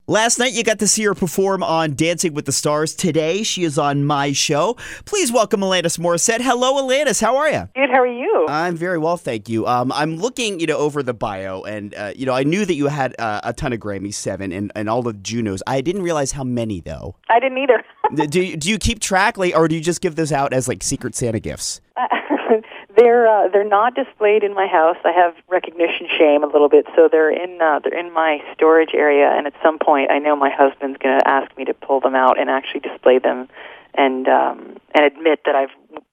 Last night, you got to see her perform on Dancing with the Stars. Today, she is on my show. Please welcome Alanis Morissette. Hello, Alanis. How are you? Good. How are you? I'm very well, thank you. I'm looking, over the bio, and I knew that you had a ton of Grammys, 7, and all the Junos. I didn't realize how many, though. I didn't either. Do you keep track, or do you just give those out as Secret Santa gifts? They're not displayed in my house. I have recognition shame a little bit, so they're in my storage area. And at some point, I know my husband's going to ask me to pull them out and actually display them, and admit that I've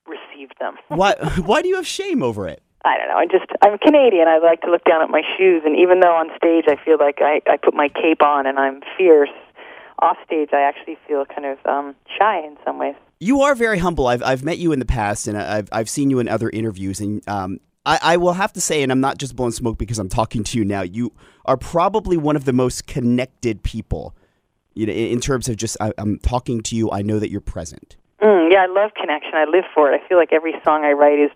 received them. Why do you have shame over it? I don't know. I'm Canadian. I like to look down at my shoes, and even though on stage I feel like I put my cape on and I'm fierce, off stage I actually feel kind of shy in some ways. You are very humble. I've met you in the past, and I've seen you in other interviews, and I will have to say, and I'm not just blowing smoke because I'm talking to you now, you are probably one of the most connected people, in terms of just I'm talking to you, I know that you're present. Yeah, I love connection. I live for it. I feel like every song I write is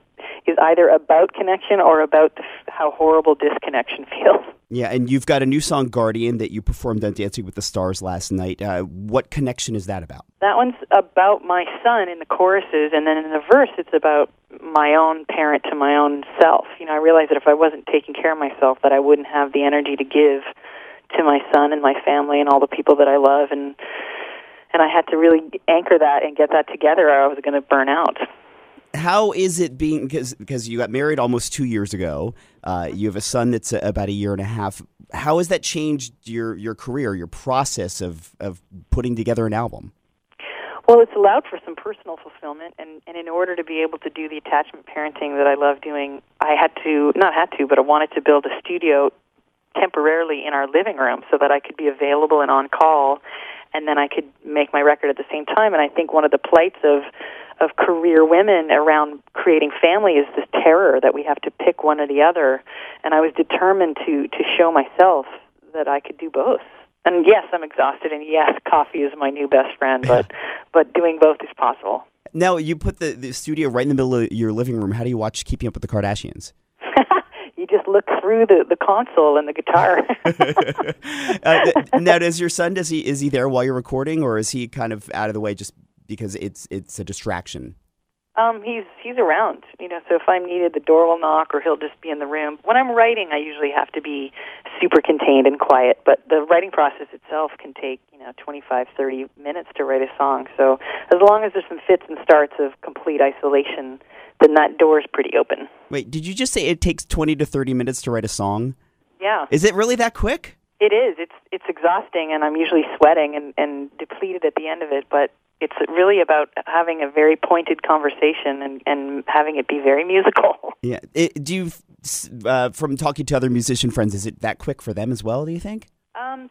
either about connection or about how horrible disconnection feels. Yeah, and you've got a new song, Guardian, that you performed on Dancing with the Stars last night. What connection is that about? That one's about my son in the choruses, and then in the verse it's about my own parent to my own self. I realized that if I wasn't taking care of myself, that I wouldn't have the energy to give to my son and my family and all the people that I love, and I had to really anchor that and get that together, or I was going to burn out. How is it being, because you got married almost 2 years ago, you have a son that's about a year and a half. How has that changed your career, your process of putting together an album? Well, it's allowed for some personal fulfillment, and in order to be able to do the attachment parenting that I love doing, but I wanted to build a studio temporarily in our living room so that I could be available and on call, and then I could make my record at the same time. And I think one of the plights of career women around creating family is this terror that we have to pick one or the other. And I was determined to show myself that I could do both. And yes, I'm exhausted, and yes, coffee is my new best friend, but doing both is possible. Now, you put the studio right in the middle of your living room. How do you watch Keeping Up with the Kardashians? You just look through the console and the guitar. Now, does your son, is he there while you're recording, or is he kind of out of the way just because it's a distraction? He's around, so if I'm needed, the door will knock or he'll just be in the room. When I'm writing, I usually have to be super contained and quiet, but the writing process itself can take, 25, 30 minutes to write a song. So as long as there's some fits and starts of complete isolation, then that door is pretty open. Wait, did you just say it takes 20 to 30 minutes to write a song? Yeah. Is it really that quick? It is. It's exhausting, and I'm usually sweating and depleted at the end of it, but it's really about having a very pointed conversation and having it be very musical. Yeah. Do you, from talking to other musician friends, is it that quick for them as well, do you think?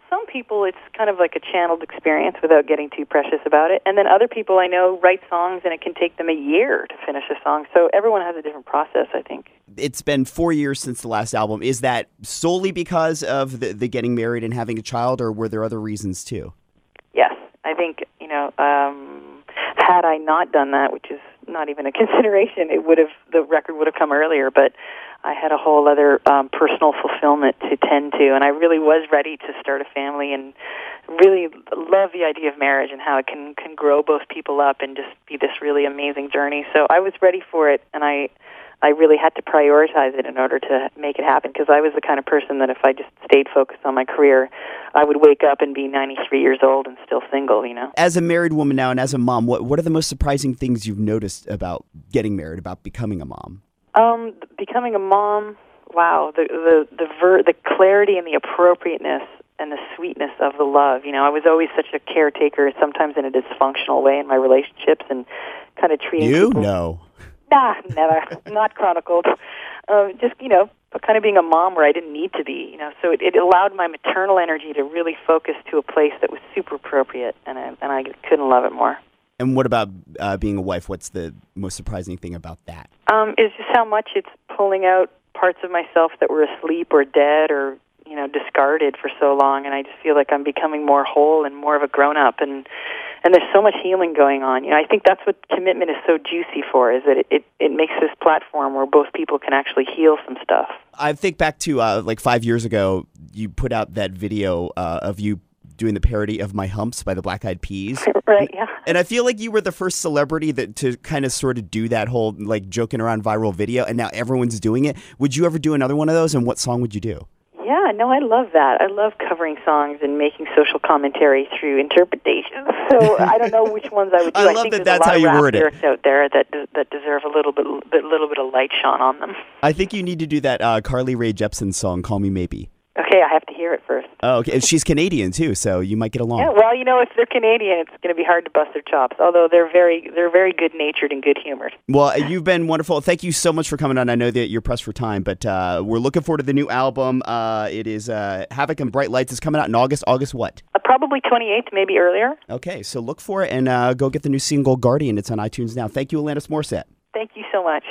Some people, it's kind of like a channeled experience without getting too precious about it. And then other people I know write songs, and it can take them a year to finish a song. So everyone has a different process, I think. It's been 4 years since the last album. Is that solely because of the getting married and having a child, or were there other reasons too? Yes. I think, had I not done that, which is not even a consideration, the record would have come earlier, but I had a whole other personal fulfillment to tend to, and I really was ready to start a family and really love the idea of marriage and how it can grow both people up and just be this really amazing journey. So I was ready for it, and I really had to prioritize it in order to make it happen, because I was the kind of person that if I just stayed focused on my career, I would wake up and be 93 years old and still single, As a married woman now and as a mom, what are the most surprising things you've noticed about getting married, about becoming a mom? Becoming a mom, wow, the clarity and the appropriateness and the sweetness of the love. I was always such a caretaker, sometimes in a dysfunctional way in my relationships, and kind of treating people. No. Nah, never. Not chronicled. Just, kind of being a mom where I didn't need to be, So it allowed my maternal energy to really focus to a place that was super appropriate, and I couldn't love it more. And what about being a wife? What's the most surprising thing about that? Is just how much it's pulling out parts of myself that were asleep or dead or, discarded for so long, and I just feel like I'm becoming more whole and more of a grown-up, and there's so much healing going on. I think that's what commitment is so juicy for, is that it makes this platform where both people can actually heal some stuff. I think back to 5 years ago, you put out that video of you doing the parody of My Humps by the Black Eyed Peas. Right, yeah. And I feel like you were the first celebrity to kind of sort of do that whole like joking around viral video, and now everyone's doing it. Would you ever do another one of those, and what song would you do? Yeah, no, I love that. I love covering songs and making social commentary through interpretations. So I don't know which ones I would do. I love think that's how you word it. Lyrics out there that deserve a little bit of light shone on them. I think you need to do that Carly Rae Jepsen song, "Call Me Maybe." Okay, I have to hear it first. Oh, okay. She's Canadian too, so you might get along. Yeah, well, if they're Canadian, it's going to be hard to bust their chops. Although they're very good-natured and good-humored. Well, you've been wonderful. Thank you so much for coming on. I know that you're pressed for time, but we're looking forward to the new album. It is Havoc and Bright Lights. It's coming out in August. August what? Probably 28th, maybe earlier. Okay, so look for it and go get the new single Guardian. It's on iTunes now. Thank you, Alanis Morissette. Thank you so much.